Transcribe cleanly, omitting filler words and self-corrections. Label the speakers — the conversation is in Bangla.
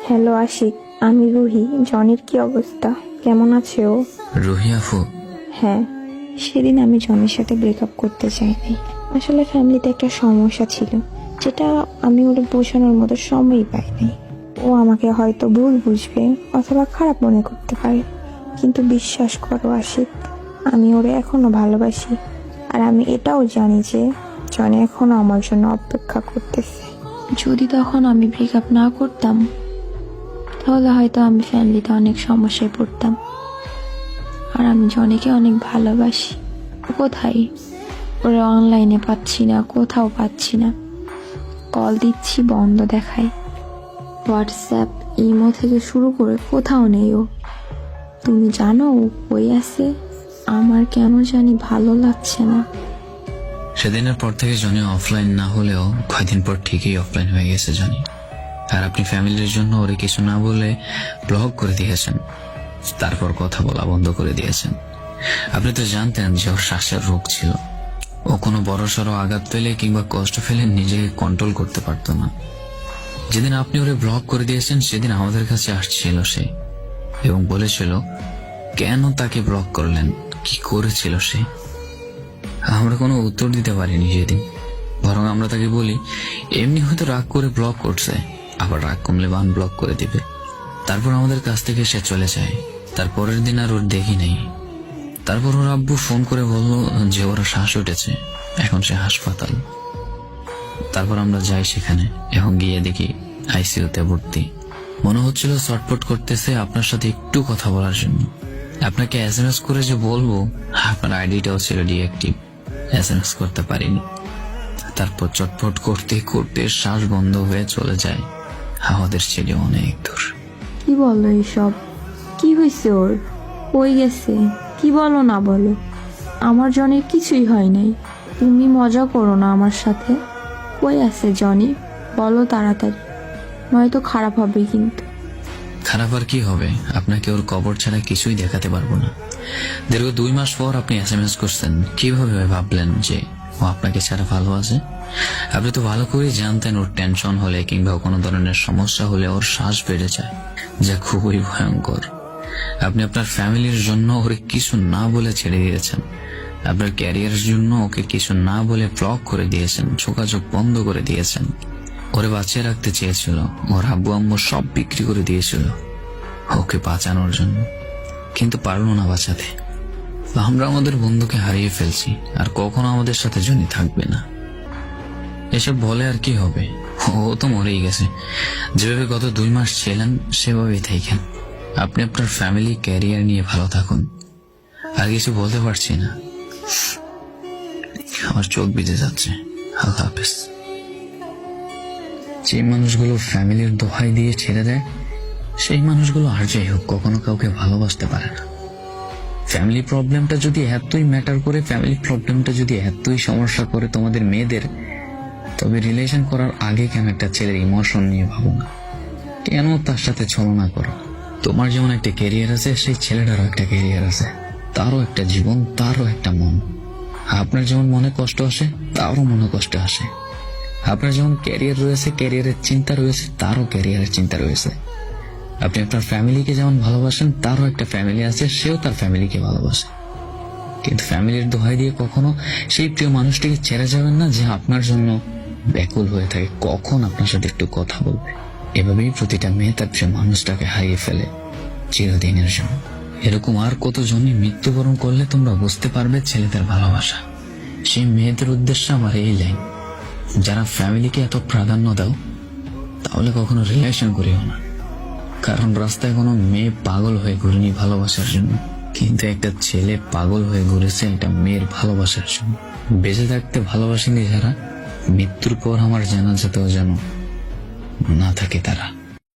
Speaker 1: হ্যালো আশিক, আমি রুহি। জনির কি অবস্থা, কেমন আছে ও?
Speaker 2: রুহি আপু?
Speaker 1: হ্যাঁ, সেদিন আমি জনির সাথে ব্রেকআপ করতে চাইনি। আসলে ফ্যামিলিতে একটা সমস্যা ছিল, যেটা আমি ওর বোঝানোর মতো সময়ই পাইনি। ও আমাকে হয়তো ভুল বুঝবে অথবা খারাপ মনে করতে পারে, কিন্তু বিশ্বাস করো আশিক, আমি ওরে এখনো ভালোবাসি। আর আমি এটাও জানি যে জনি এখনো আমার জন্য অপেক্ষা করতেছে। যদি তখন আমি ব্রেকআপ না করতাম, তাহলে হয়তো আমি ফ্যামিলিতে অনেক সমস্যায় পড়তাম। আর আমি জনিকে অনেক ভালোবাসি। কোথায় ওরা অনলাইনে পাচ্ছি না, কোথাও পাচ্ছি না। কল দিচ্ছি বন্ধ দেখায়, হোয়াটসঅ্যাপ ইমো থেকে শুরু করে কোথাও নেই ও। তুমি জানো ও কই আছে? আমার কেন জানি ভালো লাগছে না।
Speaker 2: সেদিনের পর থেকে জনি অফলাইন না হলেও কয়দিন পর ঠিকই অফলাইন হয়ে গেছে জনি। আর আপনি ফ্যামিলির জন্য ওরে কিছু না বলে ব্লক করে দিয়েছেন, তারপর কথা বলা বন্ধ করে দিয়েছেন। আপনি তো জানতেন যে ওর শ্বাসের রোগ ছিল। ও কোনো বড়সড় আঘাত পেলে কিংবা কষ্ট ফেলে নিজেকে কন্ট্রোল করতে পারতো না। যেদিন আপনি ওরে ব্লক করে দিয়েছেন সেদিন আমাদের কাছে আসছিল সে এবং বলেছিল কেন তাকে ব্লক করলেন, কি করেছিল সে। আমরা কোনো উত্তর দিতে পারিনি সেদিন, বরং আমরা তাকে বলি এমনি হয়তো রাগ করে ব্লক করছে, আবার রাগ কমলে বান ব্লক করে দিবে। তারপর আমাদের কাছ থেকে সে চলে যায়। তারপরের দিন আর ওর দেখি নেই। তারপর ওর আব্বু ফোন করে বলল যে ওরা শ্বাস উঠেছে, এখন সে হাসপাতাল। তারপর আমরা যাই সেখানে, এখন গিয়ে দেখি আইসিইউতে ভর্তি। মনে হচ্ছিল শর্টপট করতেছে আপনার সাথে একটু কথা বলার জন্য। আপনাকে এসএমএস করে যে বলবো, আপনার আইডিটাও ছিল ডিঅ্যাক্টিভ, এসএমএস করতে পারিনি। তারপর চটপট করতে করতে শ্বাস বন্ধ হয়ে চলে যায় আমাদের ছেলে অনেক দূর।
Speaker 1: কি বলো এইসব? কি হয়েছে ওর? কই গেছে? কি বলো না বলো? আমার জনির কিছুই হয় নাই। তুমি মজা করো না আমার সাথে। কই আছে জনি? বলো তাড়াতাড়ি, নয়তো খারাপ হবে কিন্তু।
Speaker 2: খারাপ আর কি হবে, আপনাকে ওর কবর ছাড়া কিছুই দেখাতে পারবো না। দীর্ঘ 2 মাস পর আপনি এসএমএস করছেন, কিভাবে ভাবলেন যে ও আপনাকে ছাড়া ভালো আছে? আপনি তো ভালো করে জানতেন ওর টেনশন হলে কিংবা কোনো ধরনের সমস্যা হলে ওর শ্বাস বেড়ে যায়, যা খুবই ভয়ঙ্কর। আপনি আপনার ফ্যামিলির জন্য ওরে কিছু না বলে ছেড়ে দিয়েছেন। আপনার ক্যারিয়ারের জন্য ওকে কিছু না বলে ব্লক করে দিয়েছেন, যোগাযোগ বন্ধ করে দিয়েছেন। ওরে বাঁচিয়ে রাখতে চেয়েছিল, ওর আব্বু আম্মু সব বিক্রি করে দিয়েছিল ওকে বাঁচানোর জন্য, কিন্তু পারলো না বাঁচাতে। আমরা আমাদের বন্ধুকে হারিয়ে ফেলছি, আর কখনো আমাদের সাথে জনি থাকবে না। এসব বলে আর কি হবে, ও তো মরেই গেছে। যেভাবে গত 2 মাস ছিলেন সেভাবেই থাকেন। আপনি আপনার ফ্যামিলি ক্যারিয়ার নিয়ে ভালো থাকুন। আর কিছু বলতে পারছি না, আমার চোখ ভিজে যাচ্ছে। আল্লাহ হাফেজ। যে মানুষগুলো ফ্যামিলির দোহাই দিয়ে ছেড়ে দেয়, সেই মানুষগুলো আর যাই হোক কখনো কাউকে ভালোবাসতে পারে না। ফ্যামিলি প্রবলেমটা যদি এতই ম্যাটার করে, ফ্যামিলি প্রবলেমটা যদি এতই সমস্যা করে তোমাদের মেয়েদের, তবে রিলেশন করার আগে কেন একটা ছেলের ইমোশন নিয়ে ভাবো না? কেন তার সাথে ছলনা করো? তোমার যেমন একটা ক্যারিয়ার আছে, সেই ছেলেটারও একটা ক্যারিয়ার আছে, তারও একটা জীবন, তারও একটা মন। আপনার যেমন মনে কষ্ট আসে, তারও মনে কষ্ট আসে। আপনার যেমন ক্যারিয়ার রয়েছে, ক্যারিয়ারের চিন্তা রয়েছে, তারও ক্যারিয়ারের চিন্তা রয়েছে। আপনি আপনার ফ্যামিলিকে যেমন ভালোবাসেন, তারও একটা ফ্যামিলি আছে, সেও তার ফ্যামিলিকে ভালোবাসে। কিন্তু ফ্যামিলির দোহাই দিয়ে কখনো সেই প্রিয় মানুষটিকে ছেড়ে যাবেন না, যে আপনার জন্য ব্যাকুল হয়ে থাকে, কখন আপনার সাথে একটু কথা বলবে। এভাবেই প্রতিটা মেয়ে তার প্রিয় মানুষটাকে হারিয়ে ফেলে চিরদিনের জন্য। এরকম আর কতজনই মৃত্যুবরণ করলে তোমরা বুঝতে পারবে ছেলেদের ভালোবাসা। সেই মেয়েদের উদ্দেশ্যে আমার এই লাইন, যারা ফ্যামিলিকে এত প্রাধান্য দাও, তাহলে কখনো রিলেশন করিও না। কারণ রাস্তায় কোনো মেয়ে পাগল হয়ে ঘুরেনি ভালোবাসার জন্য, কিন্তু একটা ছেলে পাগল হয়ে ঘুরেছে একটা মেয়ের ভালোবাসার জন্য। বেঁচে থাকতে ভালোবাসেনি যারা, মৃত্যুর পর আমার জানাজাতেও যেন না থাকে তারা।